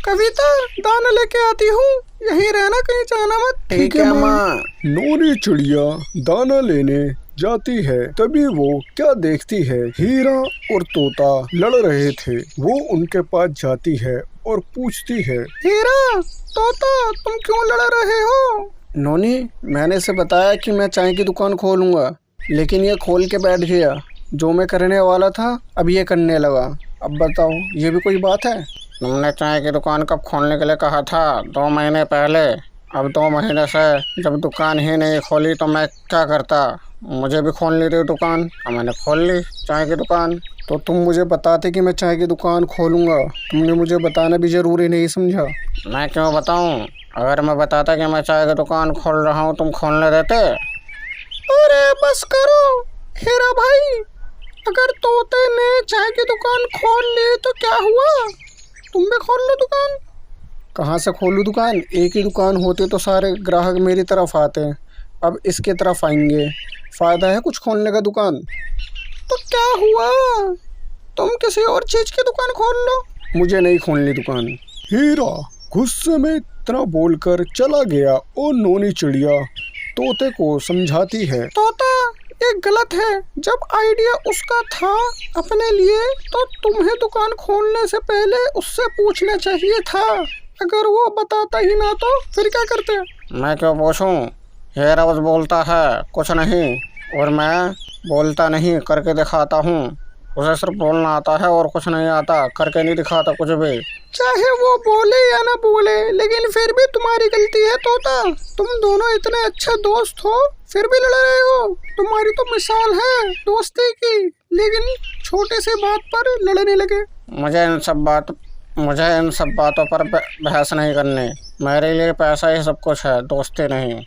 कविता दाना लेके आती हूँ, यहीं रहना, कहीं जाना मत। ठीक है माँ। नोनी चिड़िया दाना लेने जाती है, तभी वो क्या देखती है, हीरा और तोता लड़ रहे थे। वो उनके पास जाती है और पूछती है, हीरा, तोता, तुम क्यों लड़ रहे हो? नोनी, मैंने इसे बताया कि मैं चाय की दुकान खोलूंगा, लेकिन ये खोल के बैठ गया। जो मैं करने वाला था अब ये करने लगा। अब बताओ, ये भी कोई बात है? तुमने चाय की दुकान कब खोलने के लिए कहा था? 2 महीने पहले। अब 2 महीने से जब दुकान ही नहीं खोली तो मैं क्या करता? मुझे भी खोलनी थी दुकान, अब मैंने खोल ली चाय की दुकान। तो तुम मुझे बताते कि मैं चाय की दुकान खोलूंगा, तुमने मुझे बताना भी जरूरी नहीं समझा? मैं क्यों बताऊं? अगर मैं बताता कि मैं चाय की दुकान खोल रहा हूँ, तुम खोलने देते? अरे बस करो हीरा भाई, अगर तोते ने चाय की दुकान खोल ली तो क्या हुआ? तुम भी खोल लो दुकान। कहाँ से खोलूँ दुकान? एक ही दुकान होती तो सारे ग्राहक मेरी तरफ आते, अब इसके तरफ आएंगे। फ़ायदा है कुछ खोलने का दुकान? तो क्या हुआ, तुम किसी और चीज की दुकान खोल लो। मुझे नहीं खोलनी दुकान। हीरा गुस्से में इतना बोलकर चला गया और नोनी चिड़िया तोते को समझाती है, तोता, ये गलत है। जब आइडिया उसका था अपने लिए तो तुम्हें दुकान खोलने से पहले उससे पूछना चाहिए था। अगर वो बताता ही ना तो फिर क्या करते? मैं क्यों पूछूं? हीरा बस बोलता है कुछ नहीं, और मैं बोलता नहीं, करके दिखाता हूँ। उसे सिर्फ बोलना आता है और कुछ नहीं आता, करके नहीं दिखाता कुछ भी। चाहे वो बोले या ना बोले, लेकिन फिर भी तुम्हारी गलती है तोता। तुम दोनों इतने अच्छे दोस्त हो, फिर भी लड़ रहे हो। तुम्हारी तो मिसाल है दोस्ती की, लेकिन छोटे से बात पर लड़ने लगे। मुझे इन सब बातों पर बहस नहीं करनी। मेरे लिए पैसा ही सब कुछ है, दोस्ती नहीं।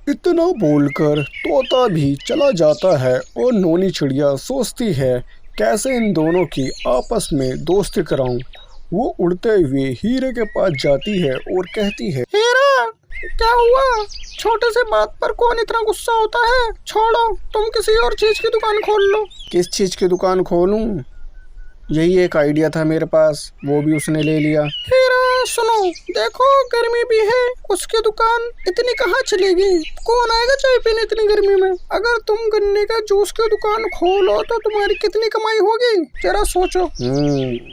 इतना बोलकर तोता भी चला जाता है और नोनी चिड़िया सोचती है कैसे इन दोनों की आपस में दोस्ती कराऊं। वो उड़ते हुए हीरे के पास जाती है और कहती है, हीरा, क्या हुआ? छोटे से बात पर कौन इतना गुस्सा होता है? छोड़ो, तुम किसी और चीज की दुकान खोल लो। किस चीज़ की दुकान खोलूं? यही एक आइडिया था मेरे पास, वो भी उसने ले लिया। हीरा सुनो, देखो गर्मी भी है, उसकी दुकान इतनी कहाँ चलेगी? कौन आएगा चाय पीने इतनी गर्मी में? अगर तुम गन्ने का जूस की दुकान खोलो तो तुम्हारी कितनी कमाई होगी, जरा सोचो।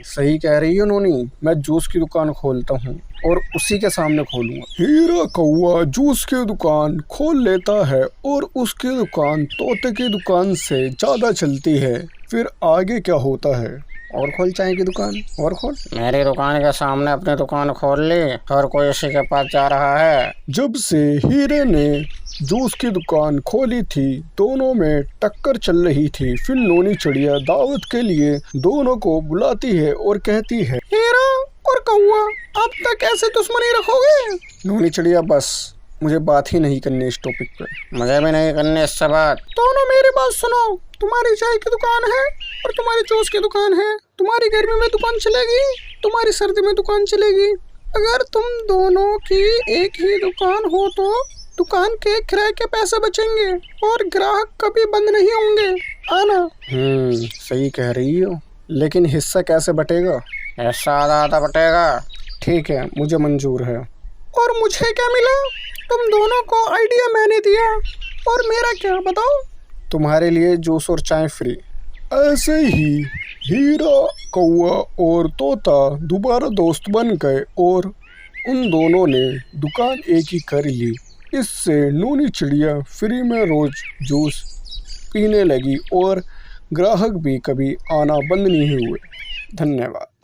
सही कह रही हो नोनी, मैं जूस की दुकान खोलता हूँ और उसी के सामने खोलूंगा। हीरा कौआ जूस की दुकान खोल लेता है और उसकी दुकान तोते की दुकान से ज्यादा चलती है। फिर आगे क्या होता है? और खोल चाय की दुकान, और खोल। मेरी दुकान के सामने अपनी दुकान खोल ली, हर कोई उसी के पास जा रहा है। जब से हीरे ने जूस की दुकान खोली थी, दोनों में टक्कर चल रही थी। फिर नोनी चिड़िया दावत के लिए दोनों को बुलाती है और कहती है, हीरा और कौआ, अब तक ऐसे दुश्मनी रखोगे? नोनी चिड़िया, बस मुझे बात ही नहीं करनी इस टॉपिक पे। मुझे भी नहीं करनी इससे बात। दोनों मेरी बात सुनो, तुम्हारी चाय की दुकान है और तुम्हारी जूस की दुकान है। तुम्हारी गर्मी में दुकान चलेगी, तुम्हारी सर्दी में दुकान चलेगी। अगर तुम दोनों की एक ही दुकान हो तो दुकान के किराए के पैसे बचेंगे और ग्राहक कभी बंद नहीं होंगे। आना। सही कह रही हो, लेकिन हिस्सा कैसे बटेगा? हिस्सा आधा आधा बटेगा। ठीक है, मुझे मंजूर है। और मुझे क्या मिला? तुम दोनों को आइडिया मैंने दिया, और मेरा क्या बताओ? तुम्हारे लिए जूस और चाय फ्री। ऐसे ही हीरा कौआ और तोता दोबारा दोस्त बन गए और उन दोनों ने दुकान एक ही कर ली। इससे नोनी चिड़िया फ्री में रोज जूस पीने लगी और ग्राहक भी कभी आना बंद नहीं हुए। धन्यवाद।